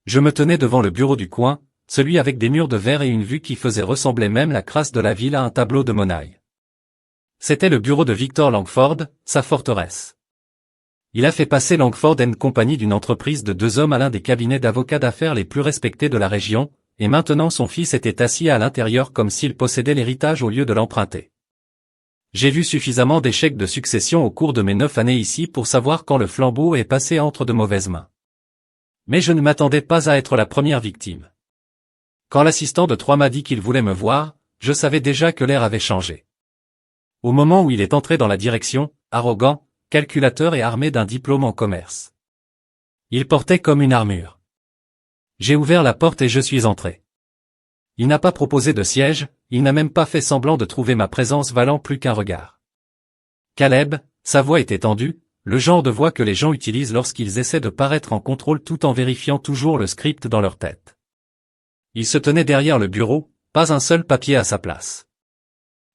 Je me tenais devant le bureau du coin, celui avec des murs de verre et une vue qui faisait ressembler même la crasse de la ville à un tableau de Monet. C'était le bureau de Victor Langford, sa forteresse. Il a fait passer Langford & Company d'une entreprise de 2 hommes à l'un des cabinets d'avocats d'affaires les plus respectés de la région, et maintenant son fils était assis à l'intérieur comme s'il possédait l'héritage au lieu de l'emprunter. J'ai vu suffisamment d'échecs de succession au cours de mes 9 années ici pour savoir quand le flambeau est passé entre de mauvaises mains. Mais je ne m'attendais pas à être la première victime. Quand l'assistant de 3 m'a dit qu'il voulait me voir, je savais déjà que l'air avait changé. Au moment où il est entré dans la direction, arrogant, calculateur et armé d'un diplôme en commerce. Il portait comme une armure. J'ai ouvert la porte et je suis entré. Il n'a pas proposé de siège, il n'a même pas fait semblant de trouver ma présence valant plus qu'un regard. Caleb, sa voix était tendue, le genre de voix que les gens utilisent lorsqu'ils essaient de paraître en contrôle tout en vérifiant toujours le script dans leur tête. Il se tenait derrière le bureau, pas un seul papier à sa place.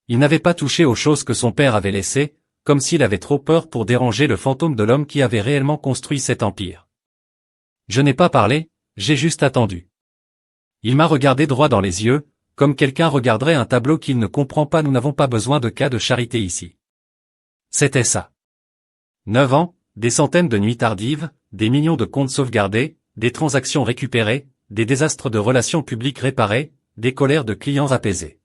Il n'avait pas touché aux choses que son père avait laissées, comme s'il avait trop peur pour déranger le fantôme de l'homme qui avait réellement construit cet empire. Je n'ai pas parlé, j'ai juste attendu. Il m'a regardé droit dans les yeux, comme quelqu'un regarderait un tableau qu'il ne comprend pas. Nous n'avons pas besoin de cas de charité ici. C'était ça. 9 ans, des centaines de nuits tardives, des millions de comptes sauvegardés, des transactions récupérées, des désastres de relations publiques réparés, des colères de clients apaisées.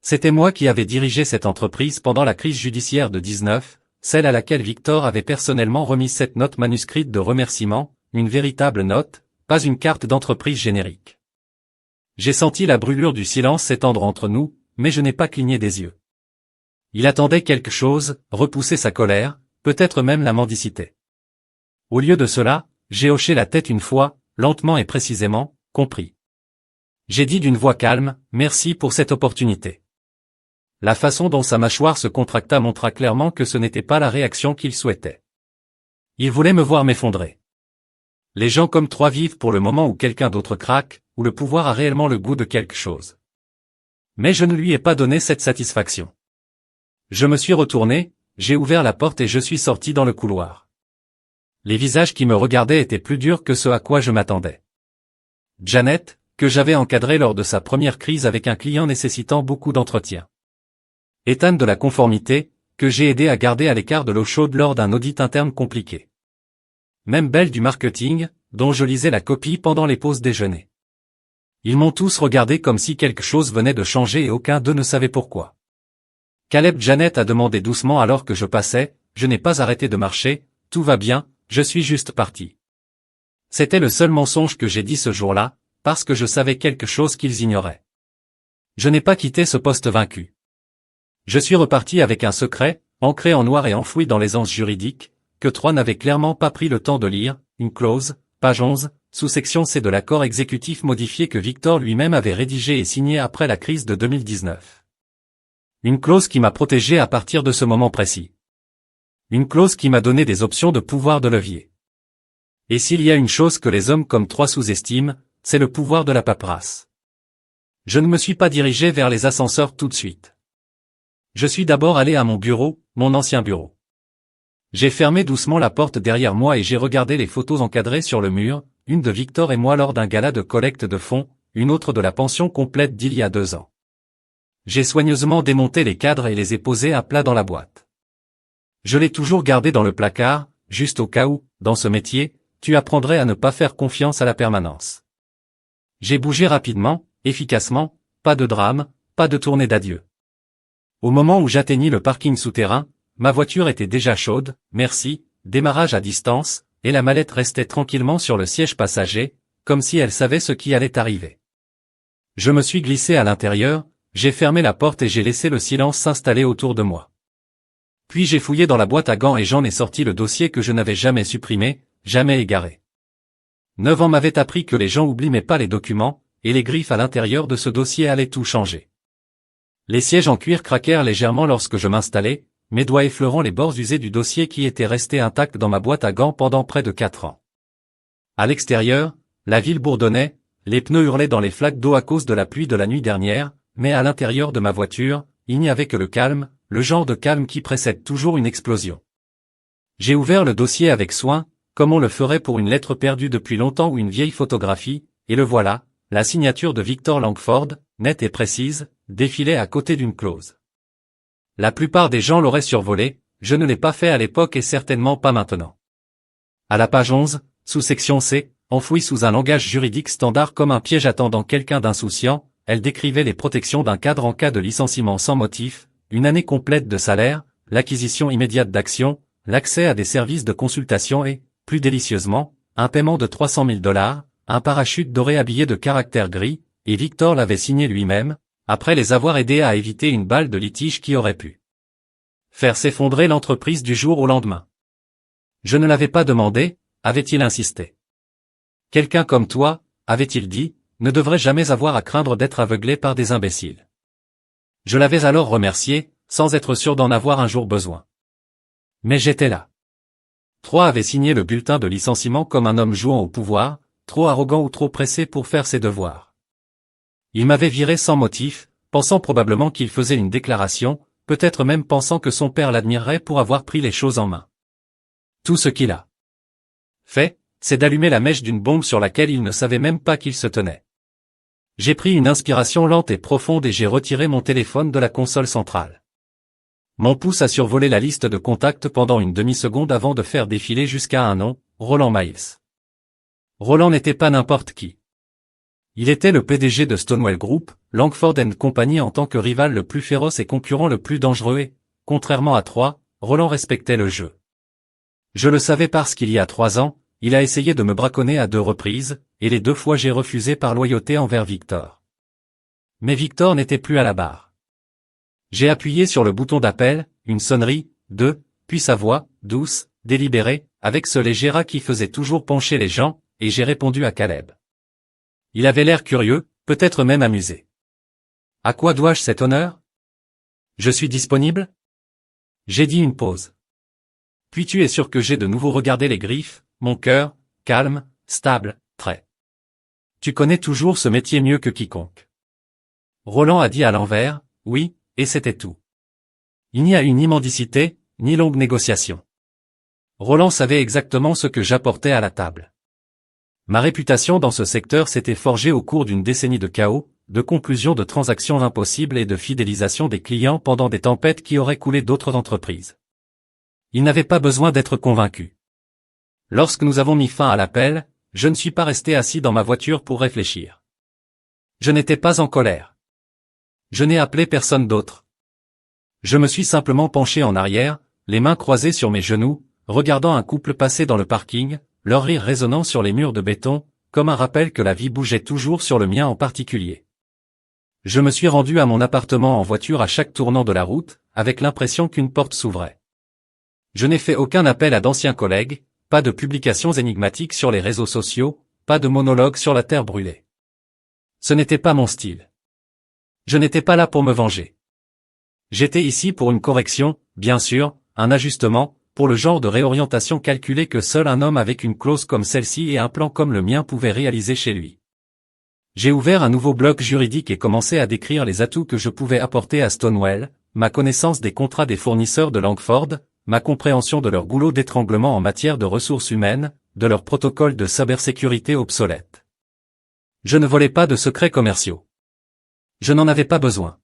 C'était moi qui avais dirigé cette entreprise pendant la crise judiciaire de 19, celle à laquelle Victor avait personnellement remis cette note manuscrite de remerciement, une véritable note, pas une carte d'entreprise générique. J'ai senti la brûlure du silence s'étendre entre nous, mais je n'ai pas cligné des yeux. Il attendait quelque chose, repousser sa colère, peut-être même la mendicité. Au lieu de cela, j'ai hoché la tête une fois, lentement et précisément, compris. J'ai dit d'une voix calme, merci pour cette opportunité. La façon dont sa mâchoire se contracta montra clairement que ce n'était pas la réaction qu'il souhaitait. Il voulait me voir m'effondrer. Les gens comme toi vivent pour le moment où quelqu'un d'autre craque, où le pouvoir a réellement le goût de quelque chose. Mais je ne lui ai pas donné cette satisfaction. Je me suis retourné, j'ai ouvert la porte et je suis sorti dans le couloir. Les visages qui me regardaient étaient plus durs que ce à quoi je m'attendais. Janet, que j'avais encadrée lors de sa première crise avec un client nécessitant beaucoup d'entretien. Ethan de la conformité, que j'ai aidé à garder à l'écart de l'eau chaude lors d'un audit interne compliqué. Même Belle du marketing, dont je lisais la copie pendant les pauses déjeuner. Ils m'ont tous regardé comme si quelque chose venait de changer et aucun d'eux ne savait pourquoi. Caleb Janet a demandé doucement alors que je passais, je n'ai pas arrêté de marcher, tout va bien, je suis juste parti. C'était le seul mensonge que j'ai dit ce jour-là, parce que je savais quelque chose qu'ils ignoraient. Je n'ai pas quitté ce poste vaincu. Je suis reparti avec un secret, ancré en noir et enfoui dans l'aisance juridique, que 3 n'avaient clairement pas pris le temps de lire, une clause, page 11, sous-section C de l'accord exécutif modifié que Victor lui-même avait rédigé et signé après la crise de 2019. Une clause qui m'a protégé à partir de ce moment précis. Une clause qui m'a donné des options de pouvoir de levier. Et s'il y a une chose que les hommes comme 3 sous-estiment, c'est le pouvoir de la paperasse. Je ne me suis pas dirigé vers les ascenseurs tout de suite. Je suis d'abord allé à mon bureau, mon ancien bureau. J'ai fermé doucement la porte derrière moi et j'ai regardé les photos encadrées sur le mur, une de Victor et moi lors d'un gala de collecte de fonds, une autre de la pension complète d'il y a 2 ans. J'ai soigneusement démonté les cadres et les ai posés à plat dans la boîte. Je l'ai toujours gardé dans le placard, juste au cas où, dans ce métier, tu apprendrais à ne pas faire confiance à la permanence. J'ai bougé rapidement, efficacement, pas de drame, pas de tournée d'adieu. Au moment où j'atteignis le parking souterrain, ma voiture était déjà chaude, merci, démarrage à distance, et la mallette restait tranquillement sur le siège passager, comme si elle savait ce qui allait arriver. Je me suis glissé à l'intérieur, j'ai fermé la porte et j'ai laissé le silence s'installer autour de moi. Puis j'ai fouillé dans la boîte à gants et j'en ai sorti le dossier que je n'avais jamais supprimé, jamais égaré. 9 ans m'avaient appris que les gens oublient mais pas les documents, et les griffes à l'intérieur de ce dossier allaient tout changer. Les sièges en cuir craquèrent légèrement lorsque je m'installai, mes doigts effleurant les bords usés du dossier qui était resté intact dans ma boîte à gants pendant près de 4 ans. À l'extérieur, la ville bourdonnait, les pneus hurlaient dans les flaques d'eau à cause de la pluie de la nuit dernière, mais à l'intérieur de ma voiture, il n'y avait que le calme, le genre de calme qui précède toujours une explosion. J'ai ouvert le dossier avec soin, comme on le ferait pour une lettre perdue depuis longtemps ou une vieille photographie, et le voilà, la signature de Victor Langford, nette et précise, défilait à côté d'une clause. La plupart des gens l'auraient survolé, je ne l'ai pas fait à l'époque et certainement pas maintenant. À la page 11, sous-section C, enfouie sous un langage juridique standard comme un piège attendant quelqu'un d'insouciant, elle décrivait les protections d'un cadre en cas de licenciement sans motif, une année complète de salaire, l'acquisition immédiate d'actions, l'accès à des services de consultation et, plus délicieusement, un paiement de $300 000, un parachute doré habillé de caractères gris, et Victor l'avait signé lui-même, après les avoir aidés à éviter une balle de litige qui aurait pu faire s'effondrer l'entreprise du jour au lendemain. Je ne l'avais pas demandé, avait-il insisté. Quelqu'un comme toi, avait-il dit, ne devrait jamais avoir à craindre d'être aveuglé par des imbéciles. Je l'avais alors remercié, sans être sûr d'en avoir un jour besoin. Mais j'étais là. Trois avait signé le bulletin de licenciement comme un homme jouant au pouvoir, trop arrogant ou trop pressé pour faire ses devoirs. Il m'avait viré sans motif, pensant probablement qu'il faisait une déclaration, peut-être même pensant que son père l'admirerait pour avoir pris les choses en main. Tout ce qu'il a fait, c'est d'allumer la mèche d'une bombe sur laquelle il ne savait même pas qu'il se tenait. J'ai pris une inspiration lente et profonde et j'ai retiré mon téléphone de la console centrale. Mon pouce a survolé la liste de contacts pendant une demi-seconde avant de faire défiler jusqu'à un nom, Roland Miles. Roland n'était pas n'importe qui. Il était le PDG de Stonewall Group, Langford & Company en tant que rival le plus féroce et concurrent le plus dangereux et, contrairement à Troy, Roland respectait le jeu. Je le savais parce qu'il y a 3 ans, il a essayé de me braconner à 2 reprises, et les 2 fois j'ai refusé par loyauté envers Victor. Mais Victor n'était plus à la barre. J'ai appuyé sur le bouton d'appel, une sonnerie, 2, puis sa voix, douce, délibérée, avec ce léger rat qui faisait toujours pencher les gens, et j'ai répondu à Caleb. Il avait l'air curieux, peut-être même amusé. À quoi dois-je cet honneur? Je suis disponible? J'ai dit une pause. Puis tu es sûr que j'ai de nouveau regardé les griffes, mon cœur, calme, stable, très. Tu connais toujours ce métier mieux que quiconque. Roland a dit à l'envers, oui, et c'était tout. Il n'y a eu ni mendicité, ni longue négociation. Roland savait exactement ce que j'apportais à la table. Ma réputation dans ce secteur s'était forgée au cours d'une décennie de chaos, de conclusion de transactions impossibles et de fidélisation des clients pendant des tempêtes qui auraient coulé d'autres entreprises. Il n'avait pas besoin d'être convaincu. Lorsque nous avons mis fin à l'appel, je ne suis pas resté assis dans ma voiture pour réfléchir. Je n'étais pas en colère. Je n'ai appelé personne d'autre. Je me suis simplement penché en arrière, les mains croisées sur mes genoux, regardant un couple passer dans le parking, leur rire résonnant sur les murs de béton, comme un rappel que la vie bougeait toujours sur le mien en particulier. Je me suis rendu à mon appartement en voiture à chaque tournant de la route, avec l'impression qu'une porte s'ouvrait. Je n'ai fait aucun appel à d'anciens collègues, pas de publications énigmatiques sur les réseaux sociaux, pas de monologue sur la terre brûlée. Ce n'était pas mon style. Je n'étais pas là pour me venger. J'étais ici pour une correction, bien sûr, un ajustement, pour le genre de réorientation calculée que seul un homme avec une clause comme celle-ci et un plan comme le mien pouvait réaliser chez lui. J'ai ouvert un nouveau bloc juridique et commencé à décrire les atouts que je pouvais apporter à Stonewall, ma connaissance des contrats des fournisseurs de Langford, ma compréhension de leur goulot d'étranglement en matière de ressources humaines, de leur protocole de cybersécurité obsolète. Je ne volais pas de secrets commerciaux. Je n'en avais pas besoin.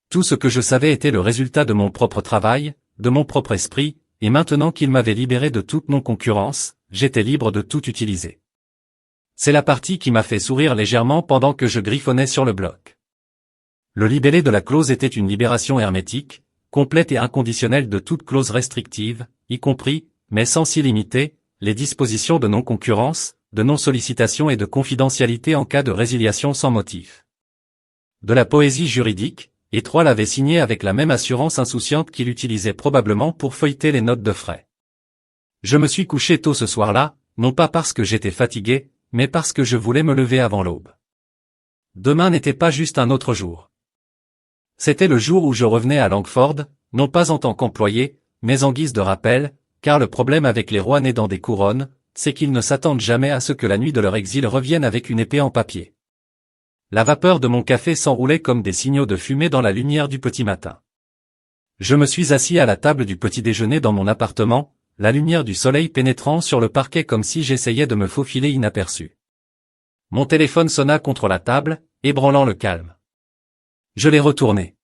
Tout ce que je savais était le résultat de mon propre travail, de mon propre esprit, et maintenant qu'il m'avait libéré de toute non-concurrence, j'étais libre de tout utiliser. C'est la partie qui m'a fait sourire légèrement pendant que je griffonnais sur le bloc. Le libellé de la clause était une libération hermétique, complète et inconditionnelle de toute clause restrictive, y compris, mais sans s'y limiter, les dispositions de non-concurrence, de non-sollicitation et de confidentialité en cas de résiliation sans motif. De la poésie juridique, et Troy l'avait signé avec la même assurance insouciante qu'il utilisait probablement pour feuilleter les notes de frais. Je me suis couché tôt ce soir-là, non pas parce que j'étais fatigué, mais parce que je voulais me lever avant l'aube. Demain n'était pas juste un autre jour. C'était le jour où je revenais à Langford, non pas en tant qu'employé, mais en guise de rappel, car le problème avec les rois nés dans des couronnes, c'est qu'ils ne s'attendent jamais à ce que la nuit de leur exil revienne avec une épée en papier. La vapeur de mon café s'enroulait comme des signaux de fumée dans la lumière du petit matin. Je me suis assis à la table du petit déjeuner dans mon appartement, la lumière du soleil pénétrant sur le parquet comme si j'essayais de me faufiler inaperçu. Mon téléphone sonna contre la table, ébranlant le calme. Je l'ai retourné.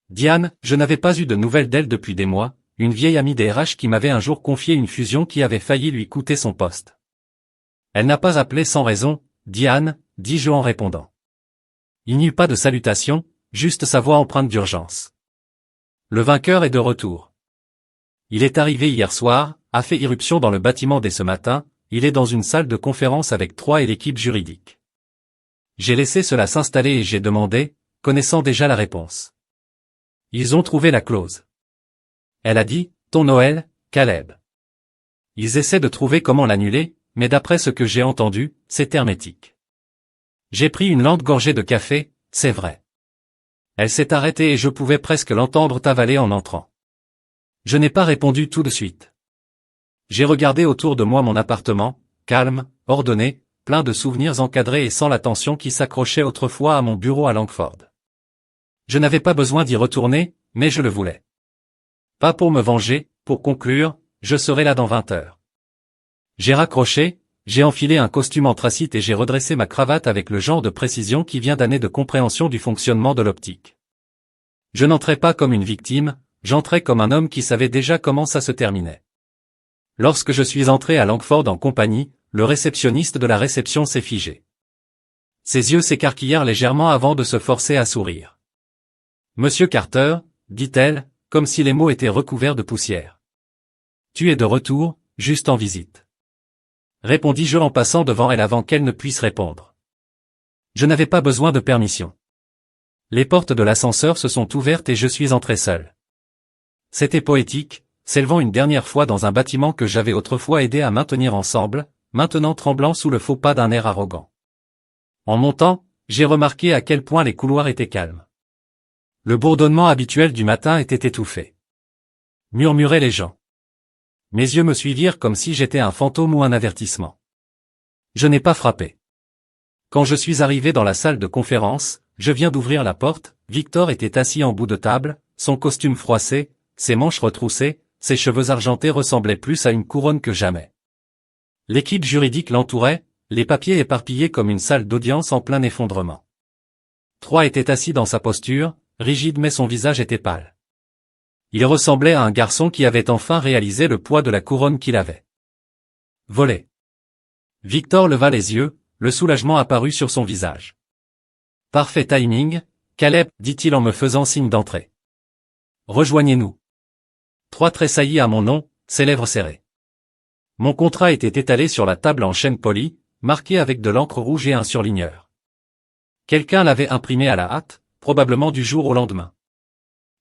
Diane, je n'avais pas eu de nouvelles d'elle depuis des mois, une vieille amie des RH qui m'avait un jour confié une fusion qui avait failli lui coûter son poste. Elle n'a pas appelé sans raison, Diane, dis-je en répondant. Il n'y eut pas de salutation, juste sa voix empreinte d'urgence. Le vainqueur est de retour. Il est arrivé hier soir, a fait irruption dans le bâtiment dès ce matin, il est dans une salle de conférence avec Troy et l'équipe juridique. J'ai laissé cela s'installer et j'ai demandé, connaissant déjà la réponse. Ils ont trouvé la clause. Elle a dit, ton Noël, Caleb. Ils essaient de trouver comment l'annuler, mais d'après ce que j'ai entendu, c'est hermétique. J'ai pris une lente gorgée de café, c'est vrai. Elle s'est arrêtée et je pouvais presque l'entendre t'avaler en entrant. Je n'ai pas répondu tout de suite. J'ai regardé autour de moi mon appartement, calme, ordonné, plein de souvenirs encadrés et sans la tension qui s'accrochait autrefois à mon bureau à Langford. Je n'avais pas besoin d'y retourner, mais je le voulais. Pas pour me venger, pour conclure, je serai là dans 20 heures. J'ai raccroché, j'ai enfilé un costume anthracite et j'ai redressé ma cravate avec le genre de précision qui vient d'années de compréhension du fonctionnement de l'optique. Je n'entrais pas comme une victime, j'entrais comme un homme qui savait déjà comment ça se terminait. Lorsque je suis entré à Langford en compagnie, le réceptionniste de la réception s'est figé. Ses yeux s'écarquillèrent légèrement avant de se forcer à sourire. « Monsieur Carter, dit-elle, comme si les mots étaient recouverts de poussière. Tu es de retour, juste en visite. Répondis-je en passant devant elle avant qu'elle ne puisse répondre. Je n'avais pas besoin de permission. Les portes de l'ascenseur se sont ouvertes et je suis entré seul. C'était poétique, s'élevant une dernière fois dans un bâtiment que j'avais autrefois aidé à maintenir ensemble, maintenant tremblant sous le faux pas d'un air arrogant. En montant, j'ai remarqué à quel point les couloirs étaient calmes. Le bourdonnement habituel du matin était étouffé. Murmuraient les gens. Mes yeux me suivirent comme si j'étais un fantôme ou un avertissement. Je n'ai pas frappé. Quand je suis arrivé dans la salle de conférence, je viens d'ouvrir la porte, Victor était assis en bout de table, son costume froissé, ses manches retroussées, ses cheveux argentés ressemblaient plus à une couronne que jamais. L'équipe juridique l'entourait, les papiers éparpillés comme une salle d'audience en plein effondrement. Troy était assis dans sa posture, rigide mais son visage était pâle. Il ressemblait à un garçon qui avait enfin réalisé le poids de la couronne qu'il avait. Volé. Victor leva les yeux, le soulagement apparut sur son visage. Parfait timing, Caleb, dit-il en me faisant signe d'entrer. Rejoignez-nous. Troy tressaillit à mon nom, ses lèvres serrées. Mon contrat était étalé sur la table en chêne poli, marqué avec de l'encre rouge et un surligneur. Quelqu'un l'avait imprimé à la hâte, probablement du jour au lendemain.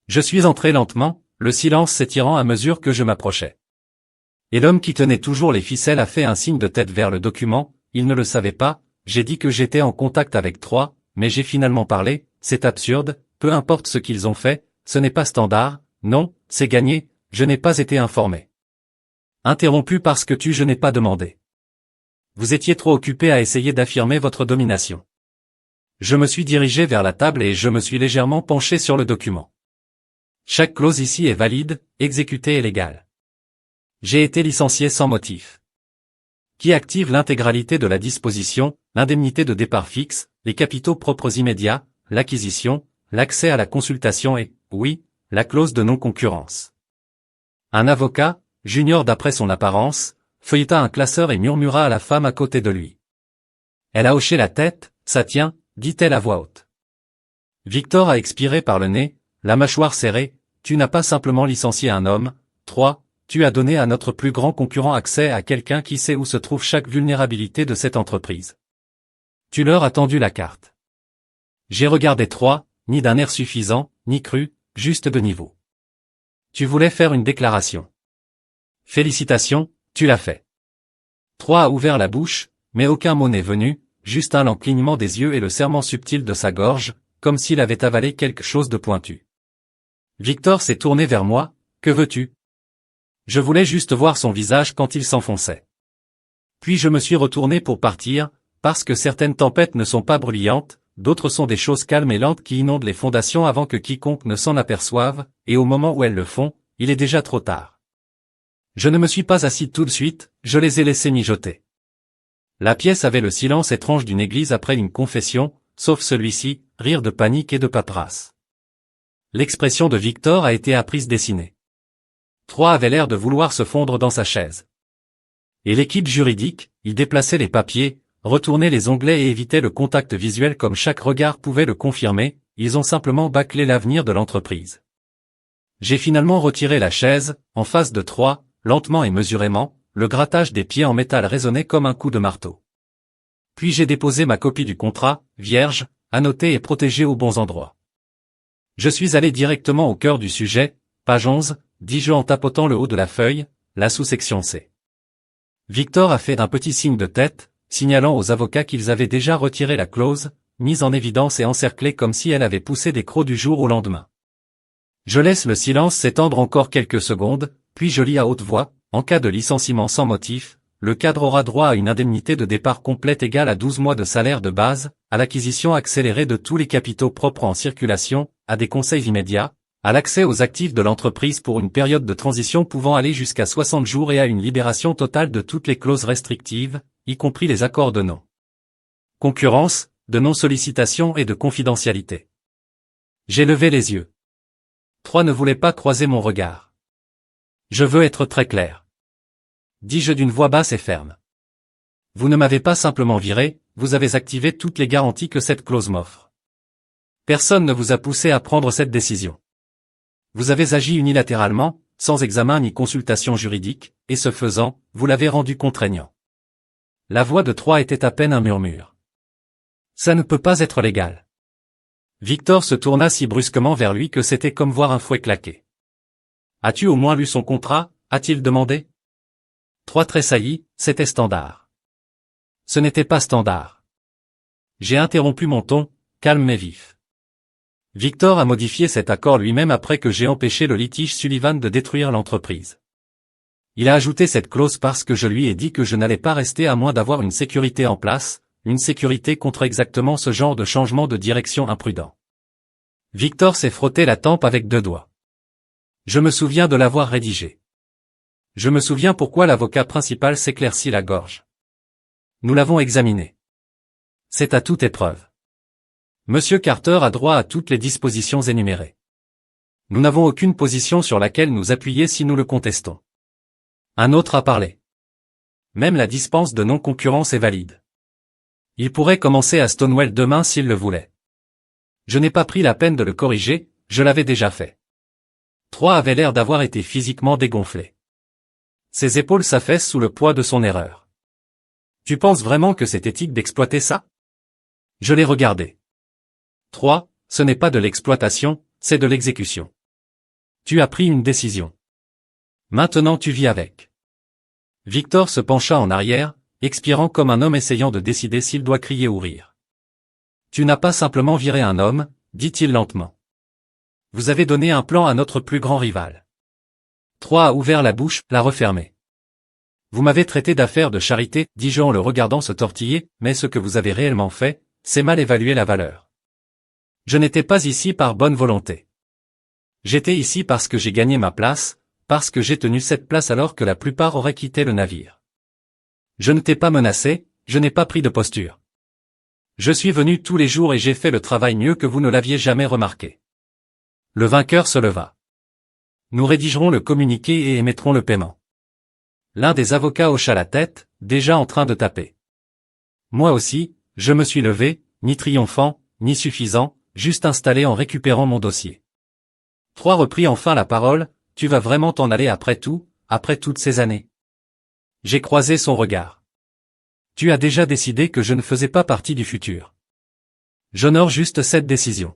Je suis entré lentement, le silence s'étirant à mesure que je m'approchais. Et l'homme qui tenait toujours les ficelles a fait un signe de tête vers le document, il ne le savait pas, j'ai dit que j'étais en contact avec Troy, mais j'ai finalement parlé, c'est absurde, peu importe ce qu'ils ont fait, ce n'est pas standard, non, c'est gagné, je n'ai pas été informé. Interrompu parce que je n'ai pas demandé. Vous étiez trop occupé à essayer d'affirmer votre domination. Je me suis dirigé vers la table et je me suis légèrement penché sur le document. Chaque clause ici est valide, exécutée et légale. J'ai été licencié sans motif. Qui active l'intégralité de la disposition, l'indemnité de départ fixe, les capitaux propres immédiats, l'acquisition, l'accès à la consultation et, oui, la clause de non-concurrence. Un avocat, junior d'après son apparence, feuilleta un classeur et murmura à la femme à côté de lui. Elle a hoché la tête, ça tient, dit-elle à voix haute. Victor a expiré par le nez, la mâchoire serrée, tu n'as pas simplement licencié un homme, 3, tu as donné à notre plus grand concurrent accès à quelqu'un qui sait où se trouve chaque vulnérabilité de cette entreprise. Tu leur as tendu la carte. J'ai regardé 3, ni d'un air suffisant, ni cru, juste de niveau. Tu voulais faire une déclaration. Félicitations, tu l'as fait. 3 a ouvert la bouche, mais aucun mot n'est venu, juste un lent clignement des yeux et le serrement subtil de sa gorge, comme s'il avait avalé quelque chose de pointu. Victor s'est tourné vers moi, que veux-tu? Je voulais juste voir son visage quand il s'enfonçait. Puis je me suis retourné pour partir, parce que certaines tempêtes ne sont pas bruyantes, d'autres sont des choses calmes et lentes qui inondent les fondations avant que quiconque ne s'en aperçoive, et au moment où elles le font, il est déjà trop tard. Je ne me suis pas assis tout de suite, je les ai laissés mijoter. La pièce avait le silence étrange d'une église après une confession, sauf celui-ci, rire de panique et de paperasse. L'expression de Victor a été apprise dessinée. Trois avait l'air de vouloir se fondre dans sa chaise. Et l'équipe juridique, il déplaçait les papiers, retournait les onglets et évitait le contact visuel comme chaque regard pouvait le confirmer, ils ont simplement bâclé l'avenir de l'entreprise. J'ai finalement retiré la chaise, en face de Trois, lentement et mesurément, le grattage des pieds en métal résonnait comme un coup de marteau. Puis j'ai déposé ma copie du contrat, vierge, annotée et protégée aux bons endroits. Je suis allé directement au cœur du sujet, page 11, dis-je en tapotant le haut de la feuille, la sous-section C. Victor a fait un petit signe de tête, signalant aux avocats qu'ils avaient déjà retiré la clause, mise en évidence et encerclée comme si elle avait poussé des crocs du jour au lendemain. Je laisse le silence s'étendre encore quelques secondes, puis je lis à haute voix, en cas de licenciement sans motif, le cadre aura droit à une indemnité de départ complète égale à 12 mois de salaire de base, à l'acquisition accélérée de tous les capitaux propres en circulation, à des conseils immédiats, à l'accès aux actifs de l'entreprise pour une période de transition pouvant aller jusqu'à 60 jours et à une libération totale de toutes les clauses restrictives, y compris les accords de non-concurrence, de non-sollicitation et de confidentialité. J'ai levé les yeux. Trois ne voulait pas croiser mon regard. Je veux être très clair. Dis-je d'une voix basse et ferme. Vous ne m'avez pas simplement viré, vous avez activé toutes les garanties que cette clause m'offre. Personne ne vous a poussé à prendre cette décision. Vous avez agi unilatéralement, sans examen ni consultation juridique, et ce faisant, vous l'avez rendu contraignant. La voix de Trois était à peine un murmure. Ça ne peut pas être légal. Victor se tourna si brusquement vers lui que c'était comme voir un fouet claquer. As-tu au moins lu son contrat, a-t-il demandé? Trois tressaillit, c'était standard. Ce n'était pas standard. J'ai interrompu mon ton, calme mais vif. Victor a modifié cet accord lui-même après que j'ai empêché le litige Sullivan de détruire l'entreprise. Il a ajouté cette clause parce que je lui ai dit que je n'allais pas rester à moins d'avoir une sécurité en place, une sécurité contre exactement ce genre de changement de direction imprudent. Victor s'est frotté la tempe avec deux doigts. Je me souviens de l'avoir rédigé. Je me souviens pourquoi l'avocat principal s'éclaircit la gorge. Nous l'avons examiné. C'est à toute épreuve. Monsieur Carter a droit à toutes les dispositions énumérées. Nous n'avons aucune position sur laquelle nous appuyer si nous le contestons. Un autre a parlé. Même la dispense de non-concurrence est valide. Il pourrait commencer à Stonewall demain s'il le voulait. Je n'ai pas pris la peine de le corriger, je l'avais déjà fait. Trois avait l'air d'avoir été physiquement dégonflé. Ses épaules s'affaissent sous le poids de son erreur. Tu penses vraiment que c'est éthique d'exploiter ça? Je l'ai regardé. 3. Ce n'est pas de l'exploitation, c'est de l'exécution. Tu as pris une décision. Maintenant tu vis avec. Victor se pencha en arrière, expirant comme un homme essayant de décider s'il doit crier ou rire. Tu n'as pas simplement viré un homme, dit-il lentement. Vous avez donné un plan à notre plus grand rival. 3 a ouvert la bouche, l'a refermée. Vous m'avez traité d'affaire de charité, dis-je en le regardant se tortiller, mais ce que vous avez réellement fait, c'est mal évaluer la valeur. Je n'étais pas ici par bonne volonté. J'étais ici parce que j'ai gagné ma place, parce que j'ai tenu cette place alors que la plupart auraient quitté le navire. Je ne t'ai pas menacé, je n'ai pas pris de posture. Je suis venu tous les jours et j'ai fait le travail mieux que vous ne l'aviez jamais remarqué. Le vainqueur se leva. Nous rédigerons le communiqué et émettrons le paiement. L'un des avocats hocha la tête, déjà en train de taper. Moi aussi, je me suis levé, ni triomphant, ni suffisant, juste installé en récupérant mon dossier. 3 reprit enfin la parole, tu vas vraiment t'en aller après tout, après toutes ces années? J'ai croisé son regard. Tu as déjà décidé que je ne faisais pas partie du futur. J'honore juste cette décision.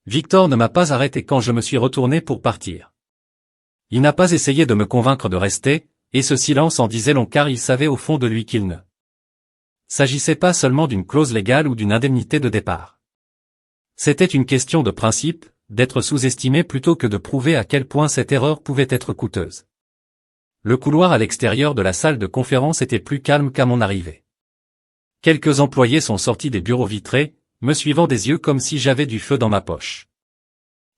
Victor ne m'a pas arrêté quand je me suis retourné pour partir. Il n'a pas essayé de me convaincre de rester, et ce silence en disait long car il savait au fond de lui qu'il ne s'agissait pas seulement d'une clause légale ou d'une indemnité de départ. C'était une question de principe, d'être sous-estimé plutôt que de prouver à quel point cette erreur pouvait être coûteuse. Le couloir à l'extérieur de la salle de conférence était plus calme qu'à mon arrivée. Quelques employés sont sortis des bureaux vitrés, me suivant des yeux comme si j'avais du feu dans ma poche.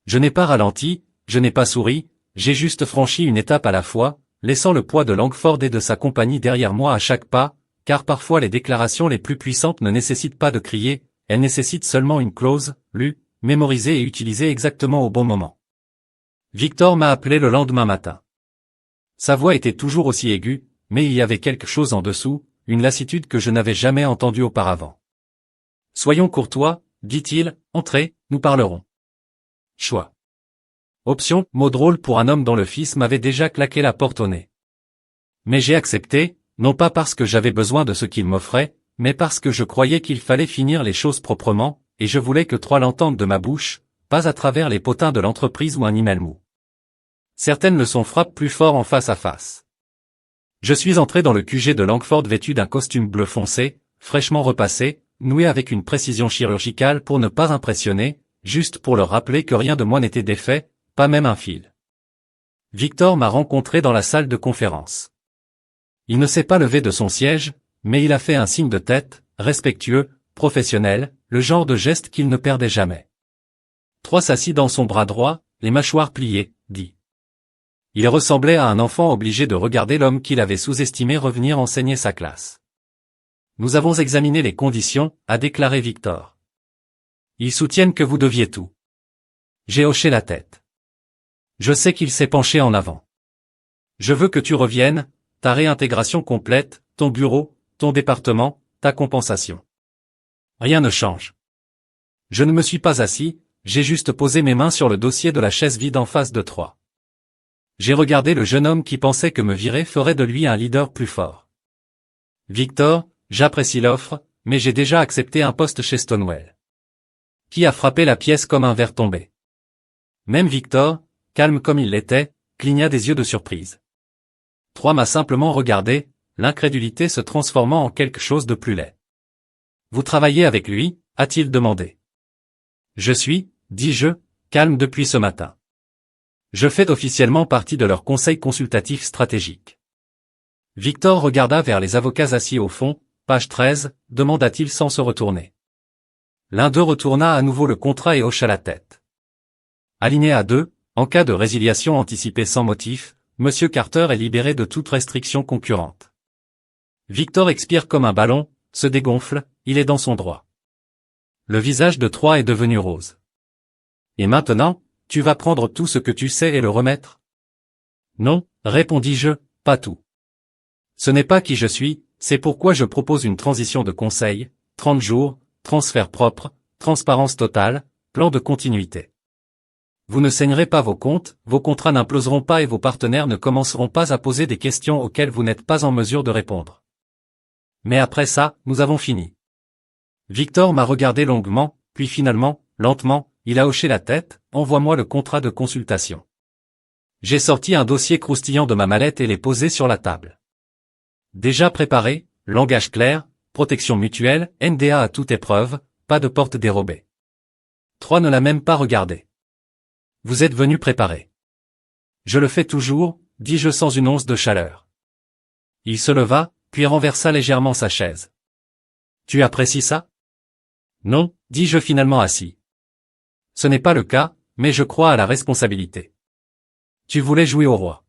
Je n'ai pas ralenti, je n'ai pas souri, j'ai juste franchi une étape à la fois, laissant le poids de Langford et de sa compagnie derrière moi à chaque pas, car parfois les déclarations les plus puissantes ne nécessitent pas de crier, elles nécessitent seulement une clause, lue, mémorisée et utilisée exactement au bon moment. Victor m'a appelé le lendemain matin. Sa voix était toujours aussi aiguë, mais il y avait quelque chose en dessous, une lassitude que je n'avais jamais entendue auparavant. « Soyons courtois, dit-il, entrez, nous parlerons. » Choix. Option, mot drôle pour un homme dont le fils m'avait déjà claqué la porte au nez. Mais j'ai accepté, non pas parce que j'avais besoin de ce qu'il m'offrait, mais parce que je croyais qu'il fallait finir les choses proprement, et je voulais que Troy l'entende de ma bouche, pas à travers les potins de l'entreprise ou un email mou. Certaines leçons frappent plus fort en face à face. Je suis entré dans le QG de Langford vêtu d'un costume bleu foncé, fraîchement repassé, noué avec une précision chirurgicale pour ne pas impressionner, juste pour leur rappeler que rien de moi n'était défait, pas même un fil. Victor m'a rencontré dans la salle de conférence. Il ne s'est pas levé de son siège, mais il a fait un signe de tête, respectueux, professionnel, le genre de geste qu'il ne perdait jamais. Troy s'assit dans son bras droit, les mâchoires pliées, dit. Il ressemblait à un enfant obligé de regarder l'homme qu'il avait sous-estimé revenir enseigner sa classe. Nous avons examiné les conditions, a déclaré Victor. Ils soutiennent que vous deviez tout. J'ai hoché la tête. Je sais qu'il s'est penché en avant. Je veux que tu reviennes, ta réintégration complète, ton bureau, ton département, ta compensation. Rien ne change. Je ne me suis pas assis, j'ai juste posé mes mains sur le dossier de la chaise vide en face de Troy. J'ai regardé le jeune homme qui pensait que me virer ferait de lui un leader plus fort. Victor, j'apprécie l'offre, mais j'ai déjà accepté un poste chez Stonewell. Qui a frappé la pièce comme un verre tombé. Même Victor, calme comme il l'était, cligna des yeux de surprise. Troy m'a simplement regardé, l'incrédulité se transformant en quelque chose de plus laid. Vous travaillez avec lui, a-t-il demandé. Je suis, dis-je, calme depuis ce matin. Je fais officiellement partie de leur conseil consultatif stratégique. Victor regarda vers les avocats assis au fond, page 13, demanda-t-il sans se retourner. L'un d'eux retourna à nouveau le contrat et hocha la tête. Alinéa 2, en cas de résiliation anticipée sans motif, M. Carter est libéré de toute restriction concurrente. Victor expire comme un ballon, se dégonfle, il est dans son droit. Le visage de Troy est devenu rose. Et maintenant, tu vas prendre tout ce que tu sais et le remettre? Non, répondis-je, pas tout. Ce n'est pas qui je suis, c'est pourquoi je propose une transition de conseil, 30 jours, transfert propre, transparence totale, plan de continuité. Vous ne saignerez pas vos comptes, vos contrats n'imploseront pas et vos partenaires ne commenceront pas à poser des questions auxquelles vous n'êtes pas en mesure de répondre. Mais après ça, nous avons fini. Victor m'a regardé longuement, puis finalement, lentement, il a hoché la tête, envoie-moi le contrat de consultation. J'ai sorti un dossier croustillant de ma mallette et l'ai posé sur la table. Déjà préparé, langage clair, protection mutuelle, NDA à toute épreuve, pas de porte dérobée. Troy ne l'a même pas regardé. Vous êtes venu préparer. Je le fais toujours, dis-je sans une once de chaleur. Il se leva, puis renversa légèrement sa chaise. Tu apprécies ça? Non, dis-je finalement assis. Ce n'est pas le cas, mais je crois à la responsabilité. Tu voulais jouer au roi.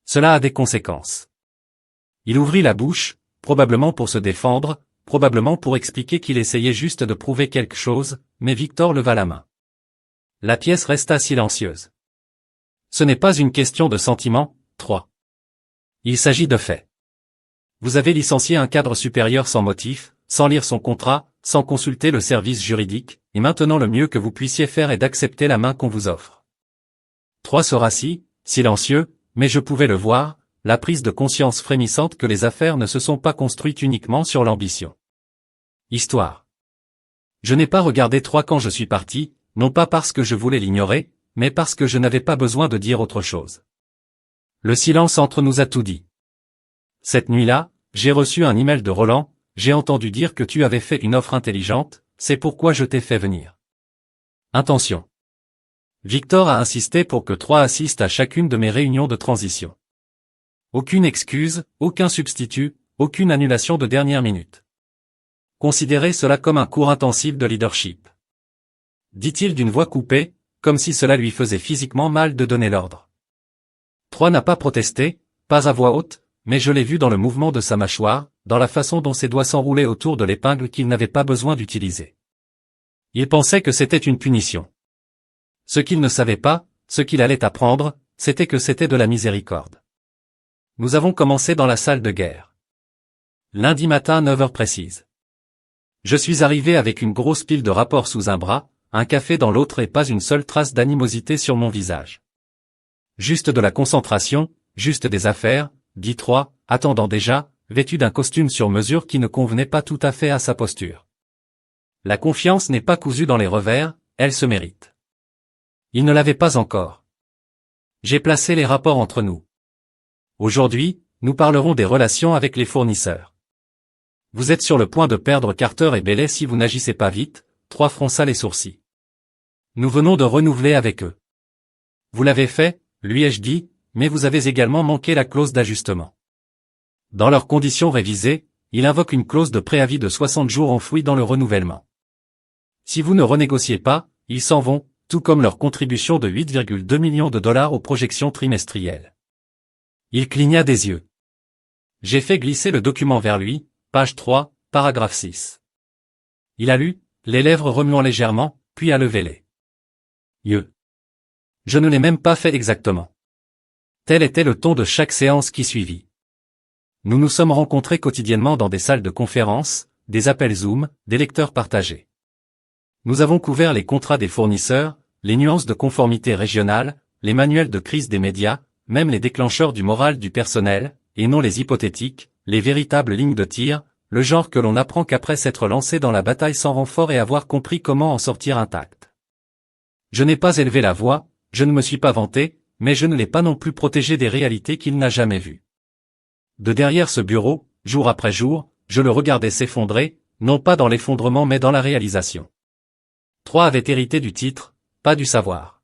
Cela a des conséquences. Il ouvrit la bouche, probablement pour se défendre, probablement pour expliquer qu'il essayait juste de prouver quelque chose, mais Victor leva la main. La pièce resta silencieuse. Ce n'est pas une question de sentiment, Troy. Il s'agit de faits. Vous avez licencié un cadre supérieur sans motif, sans lire son contrat, sans consulter le service juridique, et maintenant le mieux que vous puissiez faire est d'accepter la main qu'on vous offre. Troy se rassit, silencieux, mais je pouvais le voir, la prise de conscience frémissante que les affaires ne se sont pas construites uniquement sur l'ambition. Histoire. Je n'ai pas regardé Troy quand je suis parti, non pas parce que je voulais l'ignorer, mais parce que je n'avais pas besoin de dire autre chose. Le silence entre nous a tout dit. Cette nuit-là, j'ai reçu un email de Roland, j'ai entendu dire que tu avais fait une offre intelligente, c'est pourquoi je t'ai fait venir. Intention. Victor a insisté pour que Troy assiste à chacune de mes réunions de transition. Aucune excuse, aucun substitut, aucune annulation de dernière minute. Considérez cela comme un cours intensif de leadership. Dit-il d'une voix coupée, comme si cela lui faisait physiquement mal de donner l'ordre. Troy n'a pas protesté, pas à voix haute, mais je l'ai vu dans le mouvement de sa mâchoire, dans la façon dont ses doigts s'enroulaient autour de l'épingle qu'il n'avait pas besoin d'utiliser. Il pensait que c'était une punition. Ce qu'il ne savait pas, ce qu'il allait apprendre, c'était que c'était de la miséricorde. Nous avons commencé dans la salle de guerre. Lundi matin 9h précise. Je suis arrivé avec une grosse pile de rapports sous un bras, un café dans l'autre et pas une seule trace d'animosité sur mon visage. Juste de la concentration, juste des affaires, dit Troy, attendant déjà, vêtu d'un costume sur mesure qui ne convenait pas tout à fait à sa posture. La confiance n'est pas cousue dans les revers, elle se mérite. Il ne l'avait pas encore. J'ai placé les rapports entre nous. Aujourd'hui, nous parlerons des relations avec les fournisseurs. Vous êtes sur le point de perdre Carter et Bailey si vous n'agissez pas vite, Troy fronça les sourcils. Nous venons de renouveler avec eux. Vous l'avez fait, lui ai-je dit, mais vous avez également manqué la clause d'ajustement. Dans leurs conditions révisées, il invoque une clause de préavis de 60 jours enfouie dans le renouvellement. Si vous ne renégociez pas, ils s'en vont, tout comme leur contribution de 8,2 millions de dollars aux projections trimestrielles. Il cligna des yeux. J'ai fait glisser le document vers lui, page 3, paragraphe 6. Il a lu, les lèvres remuant légèrement, puis a levé les yeux. Je ne l'ai même pas fait exactement. Tel était le ton de chaque séance qui suivit. Nous nous sommes rencontrés quotidiennement dans des salles de conférence, des appels Zoom, des lecteurs partagés. Nous avons couvert les contrats des fournisseurs, les nuances de conformité régionale, les manuels de crise des médias, même les déclencheurs du moral du personnel, et non les hypothétiques, les véritables lignes de tir, le genre que l'on apprend qu'après s'être lancé dans la bataille sans renfort et avoir compris comment en sortir intact. Je n'ai pas élevé la voix, je ne me suis pas vanté, mais je ne l'ai pas non plus protégé des réalités qu'il n'a jamais vues. De derrière ce bureau, jour après jour, je le regardais s'effondrer, non pas dans l'effondrement mais dans la réalisation. Troy avait hérité du titre, pas du savoir.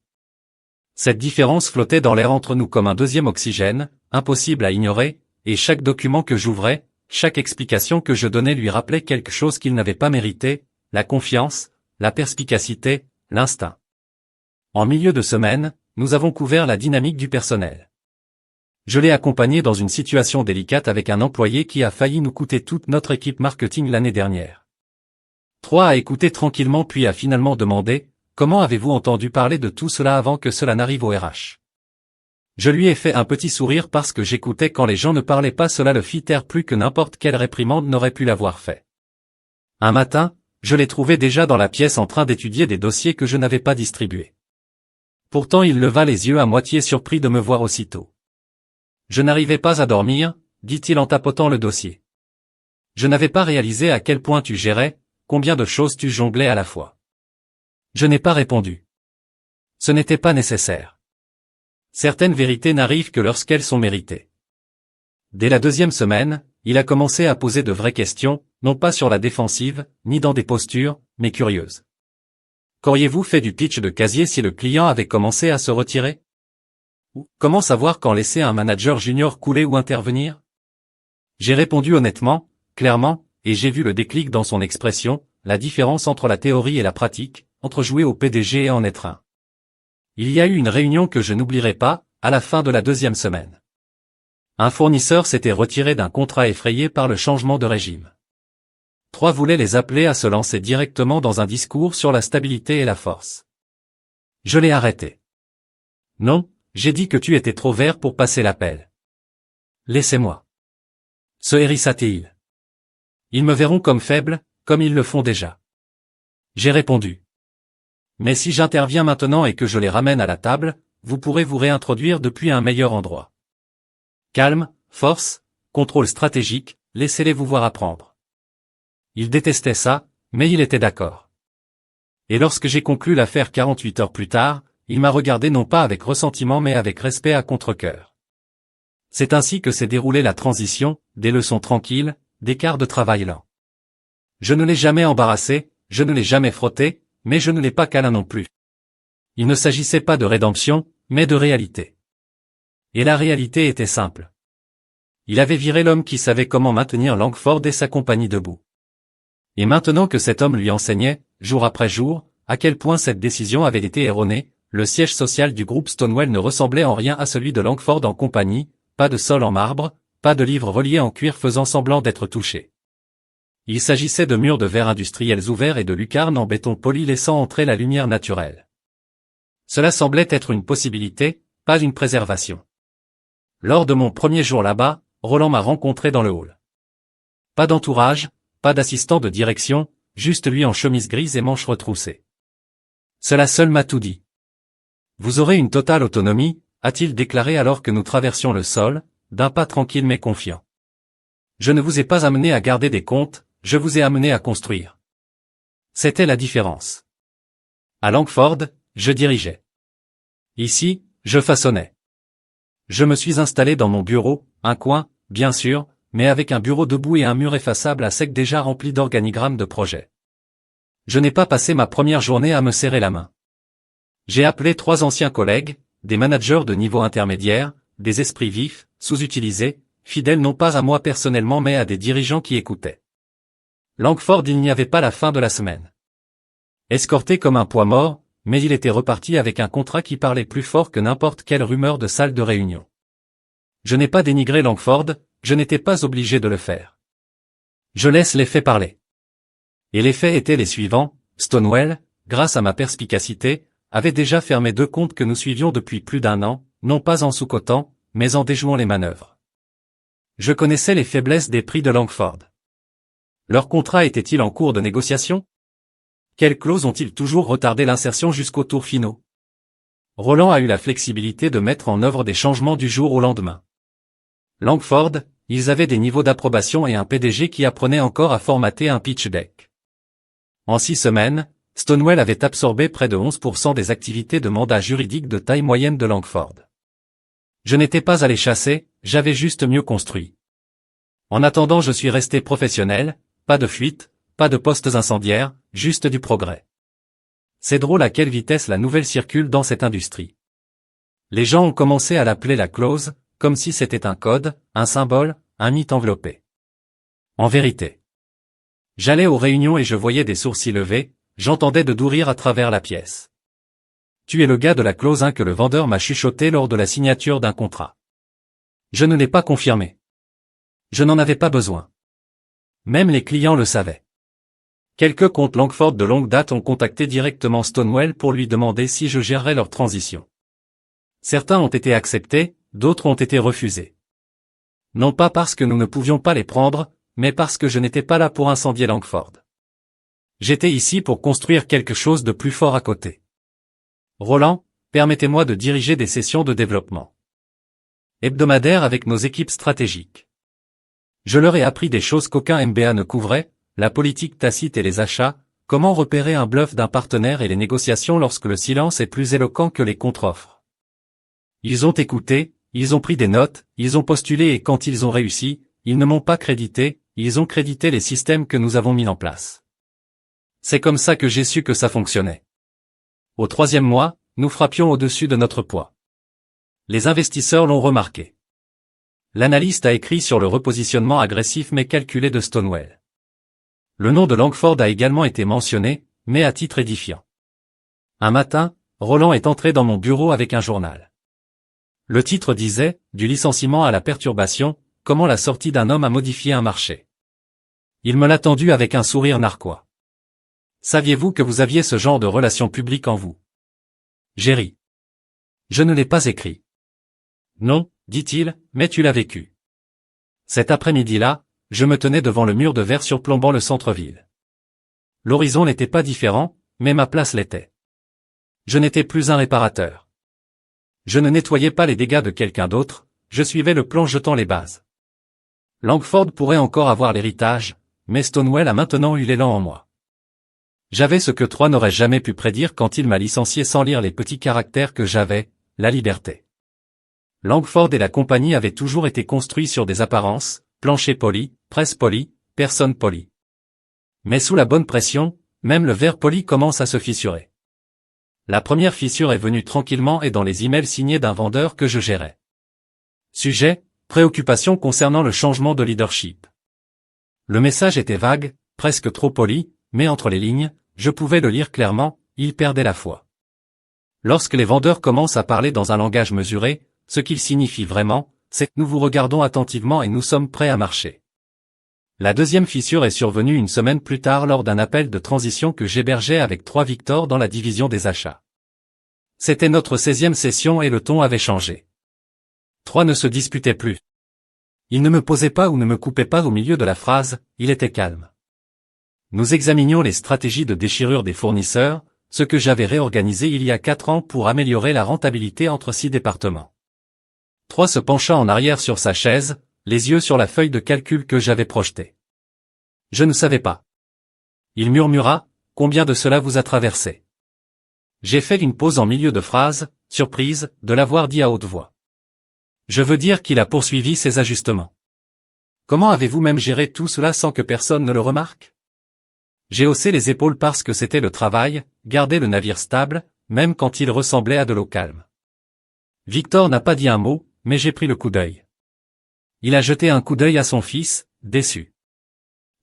Cette différence flottait dans l'air entre nous comme un deuxième oxygène, impossible à ignorer, et chaque document que j'ouvrais, chaque explication que je donnais lui rappelait quelque chose qu'il n'avait pas mérité, la confiance, la perspicacité, l'instinct. En milieu de semaine, nous avons couvert la dynamique du personnel. Je l'ai accompagné dans une situation délicate avec un employé qui a failli nous coûter toute notre équipe marketing l'année dernière. Troy a écouté tranquillement puis a finalement demandé, comment avez-vous entendu parler de tout cela avant que cela n'arrive au RH? Je lui ai fait un petit sourire parce que j'écoutais quand les gens ne parlaient pas, cela le fit taire plus que n'importe quelle réprimande n'aurait pu l'avoir fait. Un matin, je l'ai trouvé déjà dans la pièce en train d'étudier des dossiers que je n'avais pas distribués. Pourtant il leva les yeux à moitié surpris de me voir aussitôt. Je n'arrivais pas à dormir, dit-il en tapotant le dossier. Je n'avais pas réalisé à quel point tu gérais, combien de choses tu jonglais à la fois. Je n'ai pas répondu. Ce n'était pas nécessaire. Certaines vérités n'arrivent que lorsqu'elles sont méritées. Dès la deuxième semaine, il a commencé à poser de vraies questions, non pas sur la défensive, ni dans des postures, mais curieuses. Qu'auriez-vous fait du pitch de casier si le client avait commencé à se retirer? Ou comment savoir quand laisser un manager junior couler ou intervenir? J'ai répondu honnêtement, clairement, et j'ai vu le déclic dans son expression, la différence entre la théorie et la pratique, entre jouer au PDG et en être un. Il y a eu une réunion que je n'oublierai pas, à la fin de la deuxième semaine. Un fournisseur s'était retiré d'un contrat effrayé par le changement de régime. Troy voulait les appeler à se lancer directement dans un discours sur la stabilité et la force. Je l'ai arrêté. Non, j'ai dit que tu étais trop vert pour passer l'appel. Laissez-moi. Se hérissa-t-il. Ils me verront comme faible, comme ils le font déjà. J'ai répondu. Mais si j'interviens maintenant et que je les ramène à la table, vous pourrez vous réintroduire depuis un meilleur endroit. Calme, force, contrôle stratégique, laissez-les vous voir apprendre. Il détestait ça, mais il était d'accord. Et lorsque j'ai conclu l'affaire 48 heures plus tard, il m'a regardé non pas avec ressentiment mais avec respect à contre-cœur. C'est ainsi que s'est déroulée la transition, des leçons tranquilles, des quarts de travail lents. Je ne l'ai jamais embarrassé, je ne l'ai jamais frotté, mais je ne l'ai pas câlin non plus. Il ne s'agissait pas de rédemption, mais de réalité. Et la réalité était simple. Il avait viré l'homme qui savait comment maintenir Langford et sa compagnie debout. Et maintenant que cet homme lui enseignait, jour après jour, à quel point cette décision avait été erronée, le siège social du groupe Stonewall ne ressemblait en rien à celui de Langford en compagnie, pas de sol en marbre, pas de livres reliés en cuir faisant semblant d'être touchés. Il s'agissait de murs de verre industriels ouverts et de lucarnes en béton poli laissant entrer la lumière naturelle. Cela semblait être une possibilité, pas une préservation. Lors de mon premier jour là-bas, Roland m'a rencontré dans le hall. Pas d'entourage, pas d'assistant de direction, juste lui en chemise grise et manches retroussées. Cela seul m'a tout dit. Vous aurez une totale autonomie, a-t-il déclaré alors que nous traversions le sol, d'un pas tranquille mais confiant. Je ne vous ai pas amené à garder des comptes, je vous ai amené à construire. C'était la différence. À Langford, je dirigeais. Ici, je façonnais. Je me suis installé dans mon bureau, un coin, bien sûr, mais avec un bureau debout et un mur effaçable à sec déjà rempli d'organigrammes de projets. Je n'ai pas passé ma première journée à me serrer la main. J'ai appelé 3 anciens collègues, des managers de niveau intermédiaire, des esprits vifs, sous-utilisés, fidèles non pas à moi personnellement mais à des dirigeants qui écoutaient. Langford, il n'y avait pas la fin de la semaine. Escorté comme un poids mort, mais il était reparti avec un contrat qui parlait plus fort que n'importe quelle rumeur de salle de réunion. Je n'ai pas dénigré Langford, je n'étais pas obligé de le faire. Je laisse les faits parler. Et les faits étaient les suivants, Stonewell, grâce à ma perspicacité, avait déjà fermé 2 comptes que nous suivions depuis plus d'1 an, non pas en sous-cotant, mais en déjouant les manœuvres. Je connaissais les faiblesses des prix de Langford. Leur contrat était-il en cours de négociation? Quelles clauses ont-ils toujours retardé l'insertion jusqu'aux tours finaux? Roland a eu la flexibilité de mettre en œuvre des changements du jour au lendemain. Langford, ils avaient des niveaux d'approbation et un PDG qui apprenait encore à formater un pitch deck. En 6 semaines, Stonewell avait absorbé près de 11% des activités de mandat juridique de taille moyenne de Langford. Je n'étais pas allé chasser, j'avais juste mieux construit. En attendant, je suis resté professionnel, pas de fuite, pas de postes incendiaires, juste du progrès. C'est drôle à quelle vitesse la nouvelle circule dans cette industrie. Les gens ont commencé à l'appeler la clause, comme si c'était un code, un symbole, un mythe enveloppé. En vérité. J'allais aux réunions et je voyais des sourcils levés, j'entendais de doux rires à travers la pièce. Tu es le gars de la clause 1 que le vendeur m'a chuchoté lors de la signature d'un contrat. Je ne l'ai pas confirmé. Je n'en avais pas besoin. Même les clients le savaient. Quelques comptes Langford de longue date ont contacté directement Stonewell pour lui demander si je gérerais leur transition. Certains ont été acceptés, d'autres ont été refusés. Non pas parce que nous ne pouvions pas les prendre, mais parce que je n'étais pas là pour incendier Langford. J'étais ici pour construire quelque chose de plus fort à côté. Roland, permettez-moi de diriger des sessions de développement hebdomadaires avec nos équipes stratégiques. Je leur ai appris des choses qu'aucun MBA ne couvrait, la politique tacite et les achats, comment repérer un bluff d'un partenaire et les négociations lorsque le silence est plus éloquent que les contre-offres. Ils ont écouté, ils ont pris des notes, ils ont postulé et quand ils ont réussi, ils ne m'ont pas crédité, ils ont crédité les systèmes que nous avons mis en place. C'est comme ça que j'ai su que ça fonctionnait. Au 3e mois, nous frappions au-dessus de notre poids. Les investisseurs l'ont remarqué. L'analyste a écrit sur le repositionnement agressif mais calculé de Stonewell. Le nom de Langford a également été mentionné, mais à titre édifiant. Un matin, Roland est entré dans mon bureau avec un journal. Le titre disait « Du licenciement à la perturbation, comment la sortie d'un homme a modifié un marché ». Il me l'a tendu avec un sourire narquois. Saviez-vous que vous aviez ce genre de relation publique en vous? J'ai ri. Je ne l'ai pas écrit. Non, dit-il, mais tu l'as vécu. Cet après-midi-là, je me tenais devant le mur de verre surplombant le centre-ville. L'horizon n'était pas différent, mais ma place l'était. Je n'étais plus un réparateur. Je ne nettoyais pas les dégâts de quelqu'un d'autre, je suivais le plan jetant les bases. Langford pourrait encore avoir l'héritage, mais Stonewell a maintenant eu l'élan en moi. J'avais ce que 3 n'aurait jamais pu prédire quand il m'a licencié sans lire les petits caractères que j'avais, la liberté. Langford et la compagnie avaient toujours été construits sur des apparences, plancher poli, presse polie, personne polie. Mais sous la bonne pression, même le verre poli commence à se fissurer. La première fissure est venue tranquillement et dans les emails signés d'un vendeur que je gérais. Sujet, préoccupation concernant le changement de leadership. Le message était vague, presque trop poli, mais entre les lignes, je pouvais le lire clairement, il perdait la foi. Lorsque les vendeurs commencent à parler dans un langage mesuré, ce qu'ils signifient vraiment, c'est « Nous vous regardons attentivement et nous sommes prêts à marcher ». La deuxième fissure est survenue une semaine plus tard lors d'un appel de transition que j'hébergeais avec 3 Victor dans la division des achats. C'était notre 16e session et le ton avait changé. 3 ne se disputait plus. Il ne me posait pas ou ne me coupait pas au milieu de la phrase, il était calme. Nous examinions les stratégies de déchirure des fournisseurs, ce que j'avais réorganisé il y a 4 ans pour améliorer la rentabilité entre 6 départements. 3 se pencha en arrière sur sa chaise, les yeux sur la feuille de calcul que j'avais projetée. Je ne savais pas. Il murmura, « Combien de cela vous a traversé ?» J'ai fait une pause en milieu de phrase, surprise, de l'avoir dit à haute voix. Je veux dire qu'il a poursuivi ses ajustements. Comment avez-vous même géré tout cela sans que personne ne le remarque? J'ai haussé les épaules parce que c'était le travail, garder le navire stable, même quand il ressemblait à de l'eau calme. Victor n'a pas dit un mot, mais j'ai pris le coup d'œil. Il a jeté un coup d'œil à son fils, déçu.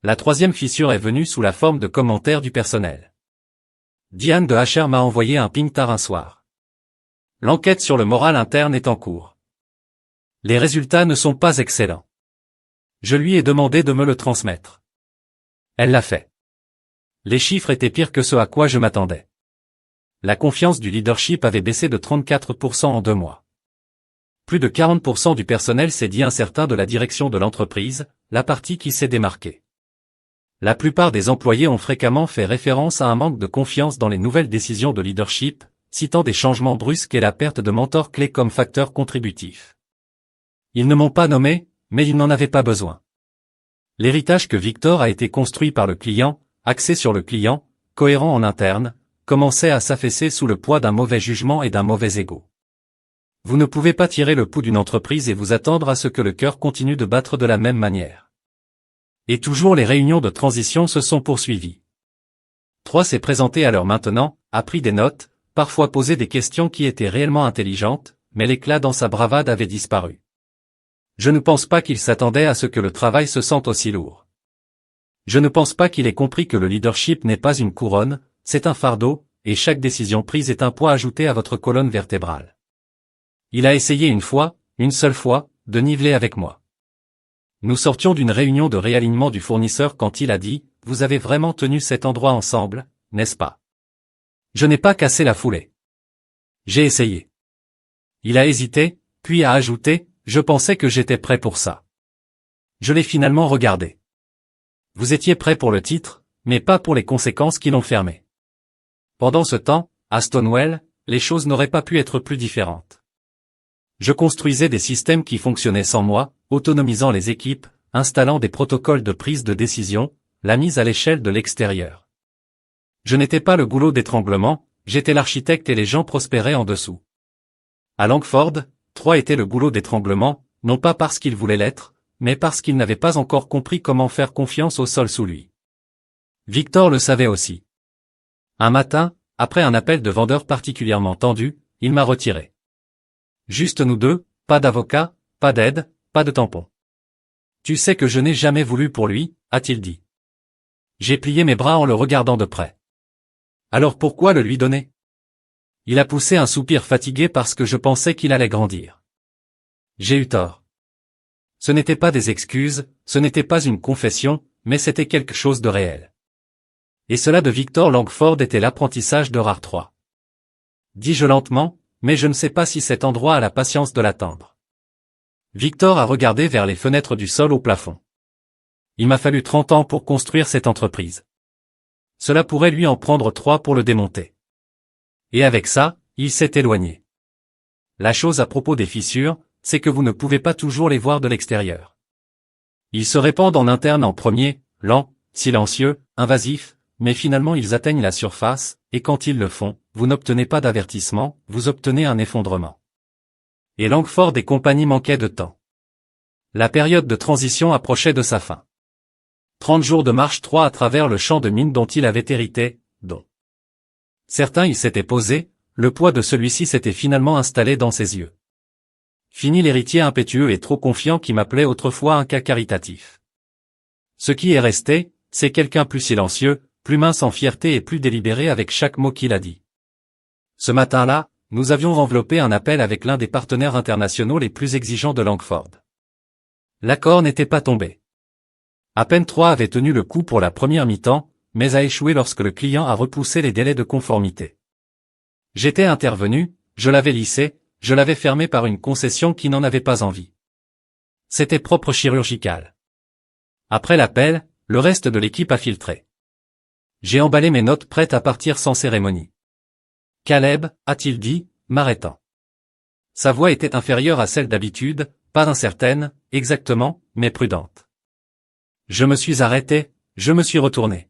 La troisième fissure est venue sous la forme de commentaires du personnel. Diane de HR m'a envoyé un ping tard un soir. L'enquête sur le moral interne est en cours. Les résultats ne sont pas excellents. Je lui ai demandé de me le transmettre. Elle l'a fait. Les chiffres étaient pires que ce à quoi je m'attendais. La confiance du leadership avait baissé de 34% en 2 mois. Plus de 40% du personnel s'est dit incertain de la direction de l'entreprise, la partie qui s'est démarquée. La plupart des employés ont fréquemment fait référence à un manque de confiance dans les nouvelles décisions de leadership, citant des changements brusques et la perte de mentors clés comme facteur contributif. Ils ne m'ont pas nommé, mais ils n'en avaient pas besoin. L'héritage que Victor a été construit par le client, axé sur le client, cohérent en interne, commençait à s'affaisser sous le poids d'un mauvais jugement et d'un mauvais ego. Vous ne pouvez pas tirer le pouls d'une entreprise et vous attendre à ce que le cœur continue de battre de la même manière. Et toujours les réunions de transition se sont poursuivies. 3 s'est présenté à l'heure maintenant, a pris des notes, parfois posé des questions qui étaient réellement intelligentes, mais l'éclat dans sa bravade avait disparu. Je ne pense pas qu'il s'attendait à ce que le travail se sente aussi lourd. Je ne pense pas qu'il ait compris que le leadership n'est pas une couronne, c'est un fardeau, et chaque décision prise est un poids ajouté à votre colonne vertébrale. Il a essayé une seule fois, de niveler avec moi. Nous sortions d'une réunion de réalignement du fournisseur quand il a dit, « Vous avez vraiment tenu cet endroit ensemble, n'est-ce pas ?» Je n'ai pas cassé la foulée. J'ai essayé. Il a hésité, puis a ajouté, « Je pensais que j'étais prêt pour ça. » Je l'ai finalement regardé. Vous étiez prêt pour le titre, mais pas pour les conséquences qui l'ont fermé. Pendant ce temps, à Stonewell, les choses n'auraient pas pu être plus différentes. Je construisais des systèmes qui fonctionnaient sans moi, autonomisant les équipes, installant des protocoles de prise de décision, la mise à l'échelle de l'extérieur. Je n'étais pas le goulot d'étranglement, j'étais l'architecte et les gens prospéraient en dessous. À Langford, 3 était le goulot d'étranglement, non pas parce qu'il voulait l'être, mais parce qu'il n'avait pas encore compris comment faire confiance au sol sous lui. Victor le savait aussi. Un matin, après un appel de vendeur particulièrement tendu, il m'a retiré. Juste nous deux, pas d'avocat, pas d'aide, pas de tampon. Tu sais que je n'ai jamais voulu pour lui, a-t-il dit. J'ai plié mes bras en le regardant de près. Alors pourquoi le lui donner? Il a poussé un soupir fatigué parce que je pensais qu'il allait grandir. J'ai eu tort. Ce n'était pas des excuses, ce n'était pas une confession, mais c'était quelque chose de réel. Et cela de Victor Langford était l'apprentissage de rare 3. Dis-je lentement, mais je ne sais pas si cet endroit a la patience de l'attendre. Victor a regardé vers les fenêtres du sol au plafond. Il m'a fallu 30 ans pour construire cette entreprise. Cela pourrait lui en prendre 3 pour le démonter. Et avec ça, il s'est éloigné. La chose à propos des fissures, c'est que vous ne pouvez pas toujours les voir de l'extérieur. Ils se répandent en interne en premier, lents, silencieux, invasifs, mais finalement ils atteignent la surface, et quand ils le font, vous n'obtenez pas d'avertissement, vous obtenez un effondrement. Et Langford et compagnie manquaient de temps. La période de transition approchait de sa fin. 30 jours de marche 3 à travers le champ de mine dont il avait hérité, dont certains il s'était posé, le poids de celui-ci s'était finalement installé dans ses yeux. Fini l'héritier impétueux et trop confiant qui m'appelait autrefois un cas caritatif. Ce qui est resté, c'est quelqu'un plus silencieux, plus mince en fierté et plus délibéré avec chaque mot qu'il a dit. Ce matin-là, nous avions enveloppé un appel avec l'un des partenaires internationaux les plus exigeants de Langford. L'accord n'était pas tombé. À peine 3 avait tenu le coup pour la première mi-temps, mais a échoué lorsque le client a repoussé les délais de conformité. J'étais intervenu, je l'avais lissé, je l'avais fermé par une concession qui n'en avait pas envie. C'était propre chirurgical. Après l'appel, le reste de l'équipe a filtré. J'ai emballé mes notes prêtes à partir sans cérémonie. Caleb, a-t-il dit, m'arrêtant. Sa voix était inférieure à celle d'habitude, pas incertaine, exactement, mais prudente. Je me suis arrêté, je me suis retourné.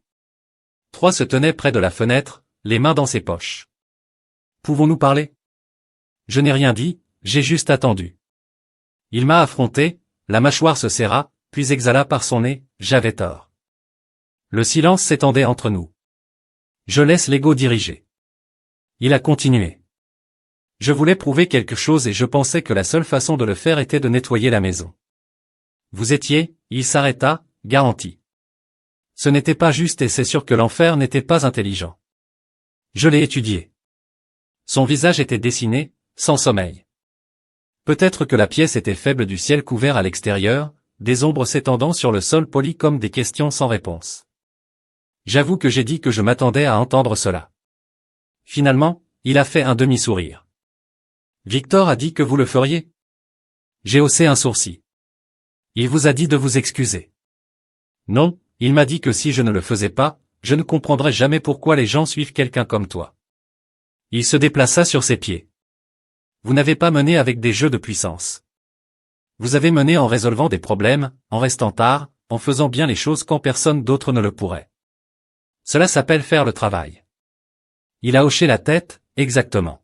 3 se tenait près de la fenêtre, les mains dans ses poches. Pouvons-nous parler? Je n'ai rien dit, j'ai juste attendu. Il m'a affronté, la mâchoire se serra, puis exhala par son nez, j'avais tort. Le silence s'étendait entre nous. Je laisse l'ego diriger. Il a continué. Je voulais prouver quelque chose et je pensais que la seule façon de le faire était de nettoyer la maison. Vous étiez, il s'arrêta, garanti. Ce n'était pas juste et c'est sûr que l'enfer n'était pas intelligent. Je l'ai étudié. Son visage était dessiné, sans sommeil. Peut-être que la pièce était faible du ciel couvert à l'extérieur, des ombres s'étendant sur le sol poli comme des questions sans réponse. J'avoue que j'ai dit que je m'attendais à entendre cela. Finalement, il a fait un demi-sourire. Victor a dit que vous le feriez? J'ai haussé un sourcil. Il vous a dit de vous excuser. Non, il m'a dit que si je ne le faisais pas, je ne comprendrais jamais pourquoi les gens suivent quelqu'un comme toi. Il se déplaça sur ses pieds. Vous n'avez pas mené avec des jeux de puissance. Vous avez mené en résolvant des problèmes, en restant tard, en faisant bien les choses quand personne d'autre ne le pourrait. Cela s'appelle faire le travail. Il a hoché la tête, exactement.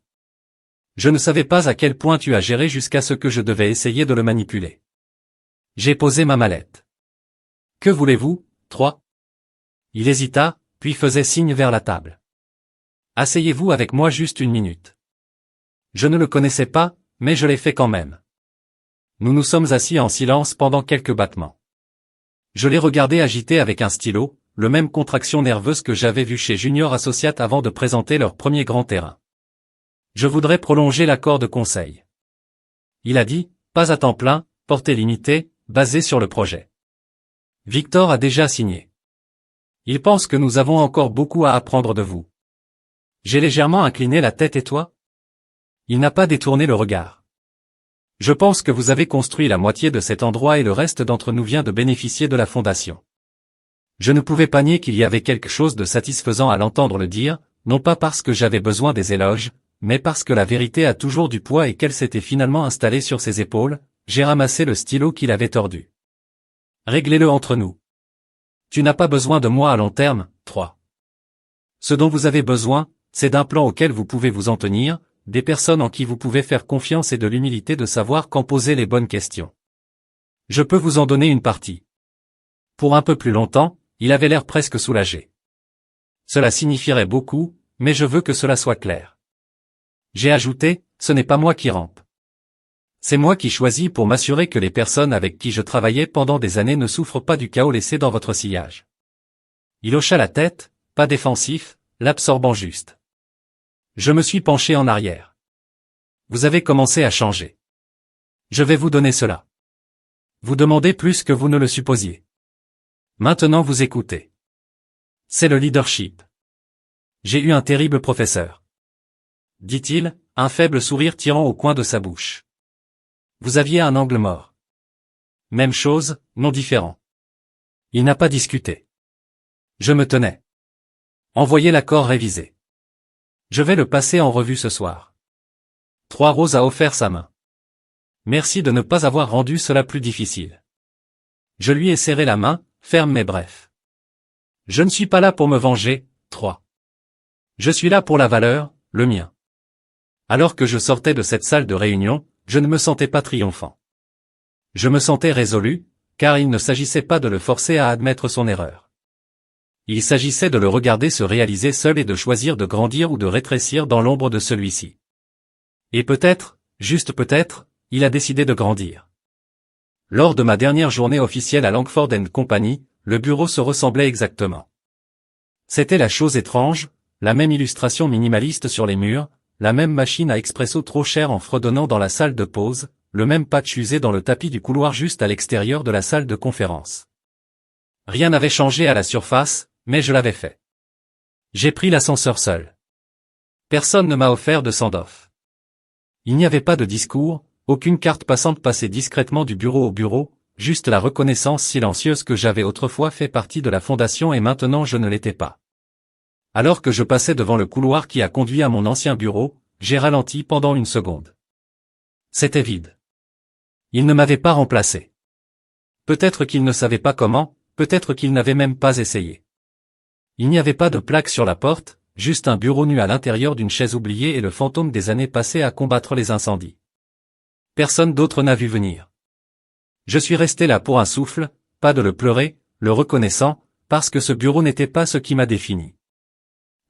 Je ne savais pas à quel point tu as géré jusqu'à ce que je devais essayer de le manipuler. J'ai posé ma mallette. Que voulez-vous, 3? Il hésita, puis faisait signe vers la table. Asseyez-vous avec moi juste une minute. Je ne le connaissais pas, mais je l'ai fait quand même. Nous nous sommes assis en silence pendant quelques battements. Je l'ai regardé agiter avec un stylo, le même contraction nerveuse que j'avais vu chez Junior Associates avant de présenter leur premier grand terrain. Je voudrais prolonger l'accord de conseil. Il a dit, pas à temps plein, portée limitée, basé sur le projet. Victor a déjà signé. Il pense que nous avons encore beaucoup à apprendre de vous. J'ai légèrement incliné la tête et toi? Il n'a pas détourné le regard. Je pense que vous avez construit la moitié de cet endroit et le reste d'entre nous vient de bénéficier de la fondation. Je ne pouvais pas nier qu'il y avait quelque chose de satisfaisant à l'entendre le dire, non pas parce que j'avais besoin des éloges, mais parce que la vérité a toujours du poids et qu'elle s'était finalement installée sur ses épaules. J'ai ramassé le stylo qu'il avait tordu. Réglez-le entre nous. Tu n'as pas besoin de moi à long terme, 3. Ce dont vous avez besoin, c'est d'un plan auquel vous pouvez vous en tenir, des personnes en qui vous pouvez faire confiance et de l'humilité de savoir quand poser les bonnes questions. Je peux vous en donner une partie. Pour un peu plus longtemps, il avait l'air presque soulagé. Cela signifierait beaucoup, mais je veux que cela soit clair. J'ai ajouté, ce n'est pas moi qui rampe. C'est moi qui choisis pour m'assurer que les personnes avec qui je travaillais pendant des années ne souffrent pas du chaos laissé dans votre sillage. Il hocha la tête, pas défensif, l'absorbant juste. Je me suis penché en arrière. Vous avez commencé à changer. Je vais vous donner cela. Vous demandez plus que vous ne le supposiez. Maintenant vous écoutez. C'est le leadership. J'ai eu un terrible professeur. Dit-il, un faible sourire tirant au coin de sa bouche. Vous aviez un angle mort. Même chose, non différent. Il n'a pas discuté. Je me tenais. Envoyez l'accord révisé. Je vais le passer en revue ce soir. 3 Rose a offert sa main. Merci de ne pas avoir rendu cela plus difficile. Je lui ai serré la main, ferme mais bref. Je ne suis pas là pour me venger, 3. Je suis là pour la valeur, le mien. Alors que je sortais de cette salle de réunion, je ne me sentais pas triomphant. Je me sentais résolu, car il ne s'agissait pas de le forcer à admettre son erreur. Il s'agissait de le regarder se réaliser seul et de choisir de grandir ou de rétrécir dans l'ombre de celui-ci. Et peut-être, juste peut-être, il a décidé de grandir. Lors de ma dernière journée officielle à Langford & Company, le bureau se ressemblait exactement. C'était la chose étrange, la même illustration minimaliste sur les murs, la même machine à expresso trop chère en fredonnant dans la salle de pause, le même patch usé dans le tapis du couloir juste à l'extérieur de la salle de conférence. Rien n'avait changé à la surface, mais je l'avais fait. J'ai pris l'ascenseur seul. Personne ne m'a offert de send-off. Il n'y avait pas de discours, aucune carte passante passait discrètement du bureau au bureau, juste la reconnaissance silencieuse que j'avais autrefois fait partie de la fondation et maintenant je ne l'étais pas. Alors que je passais devant le couloir qui a conduit à mon ancien bureau, j'ai ralenti pendant une seconde. C'était vide. Il ne m'avait pas remplacé. Peut-être qu'il ne savait pas comment, peut-être qu'il n'avait même pas essayé. Il n'y avait pas de plaque sur la porte, juste un bureau nu à l'intérieur d'une chaise oubliée et le fantôme des années passées à combattre les incendies. Personne d'autre n'a vu venir. Je suis resté là pour un souffle, pas de le pleurer, le reconnaissant, parce que ce bureau n'était pas ce qui m'a défini.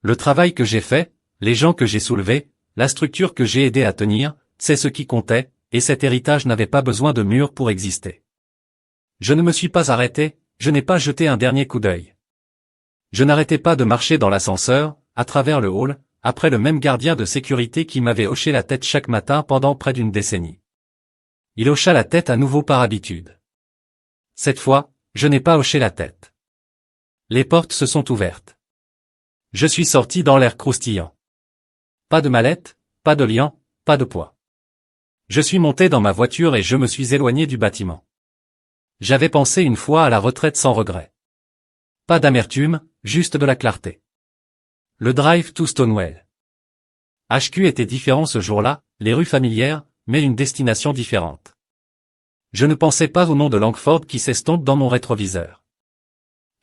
Le travail que j'ai fait, les gens que j'ai soulevés, la structure que j'ai aidé à tenir, c'est ce qui comptait, et cet héritage n'avait pas besoin de murs pour exister. Je ne me suis pas arrêté, je n'ai pas jeté un dernier coup d'œil. Je n'arrêtais pas de marcher dans l'ascenseur, à travers le hall, après le même gardien de sécurité qui m'avait hoché la tête chaque matin pendant près d'une décennie. Il hocha la tête à nouveau par habitude. Cette fois, je n'ai pas hoché la tête. Les portes se sont ouvertes. Je suis sorti dans l'air croustillant. Pas de mallette, pas de liant, pas de poids. Je suis monté dans ma voiture et je me suis éloigné du bâtiment. J'avais pensé une fois à la retraite sans regret. Pas d'amertume, juste de la clarté. Le drive to Stonewall. HQ était différent ce jour-là, les rues familières, mais une destination différente. Je ne pensais pas au nom de Langford qui s'estompe dans mon rétroviseur.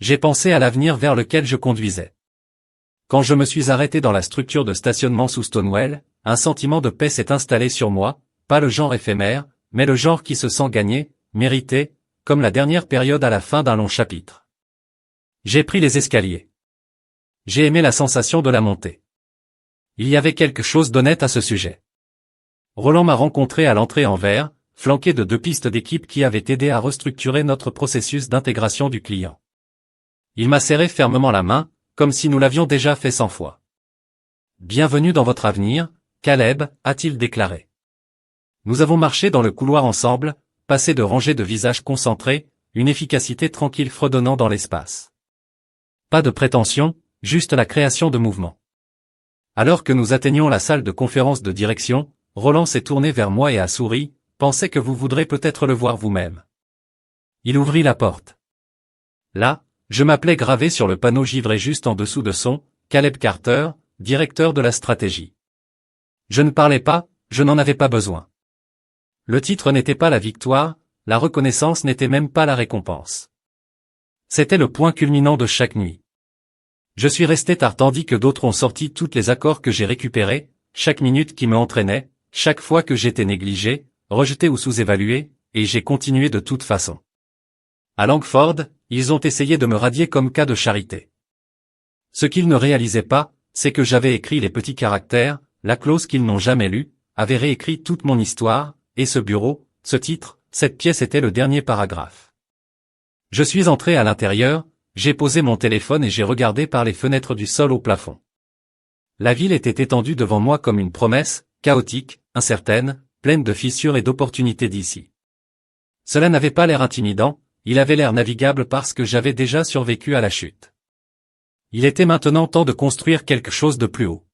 J'ai pensé à l'avenir vers lequel je conduisais. Quand je me suis arrêté dans la structure de stationnement sous Stonewall, un sentiment de paix s'est installé sur moi, pas le genre éphémère, mais le genre qui se sent gagné, mérité, comme la dernière période à la fin d'un long chapitre. J'ai pris les escaliers. J'ai aimé la sensation de la montée. Il y avait quelque chose d'honnête à ce sujet. Roland m'a rencontré à l'entrée en vert, flanqué de 2 pistes d'équipe qui avaient aidé à restructurer notre processus d'intégration du client. Il m'a serré fermement la main, comme si nous l'avions déjà fait 100 fois. « Bienvenue dans votre avenir, Caleb », a-t-il déclaré. Nous avons marché dans le couloir ensemble, passé de rangées de visages concentrés, une efficacité tranquille fredonnant dans l'espace. Pas de prétention, juste la création de mouvements. Alors que nous atteignions la salle de conférence de direction, Roland s'est tourné vers moi et a souri, « Pensez que vous voudrez peut-être le voir vous-même. » Il ouvrit la porte. Là, je m'appelais gravé sur le panneau givré juste en dessous de son « Caleb Carter, directeur de la stratégie ». Je ne parlais pas, je n'en avais pas besoin. Le titre n'était pas la victoire, la reconnaissance n'était même pas la récompense. C'était le point culminant de chaque nuit. Je suis resté tard tandis que d'autres ont sorti toutes les accords que j'ai récupérés, chaque minute qui me entraînait, chaque fois que j'étais négligé, rejeté ou sous-évalué, et j'ai continué de toute façon. À Langford, ils ont essayé de me radier comme cas de charité. Ce qu'ils ne réalisaient pas, c'est que j'avais écrit les petits caractères, la clause qu'ils n'ont jamais lue, avait réécrit toute mon histoire, et ce bureau, ce titre, cette pièce était le dernier paragraphe. Je suis entré à l'intérieur, j'ai posé mon téléphone et j'ai regardé par les fenêtres du sol au plafond. La ville était étendue devant moi comme une promesse, chaotique, incertaine, pleine de fissures et d'opportunités d'ici. Cela n'avait pas l'air intimidant, il avait l'air navigable parce que j'avais déjà survécu à la chute. Il était maintenant temps de construire quelque chose de plus haut.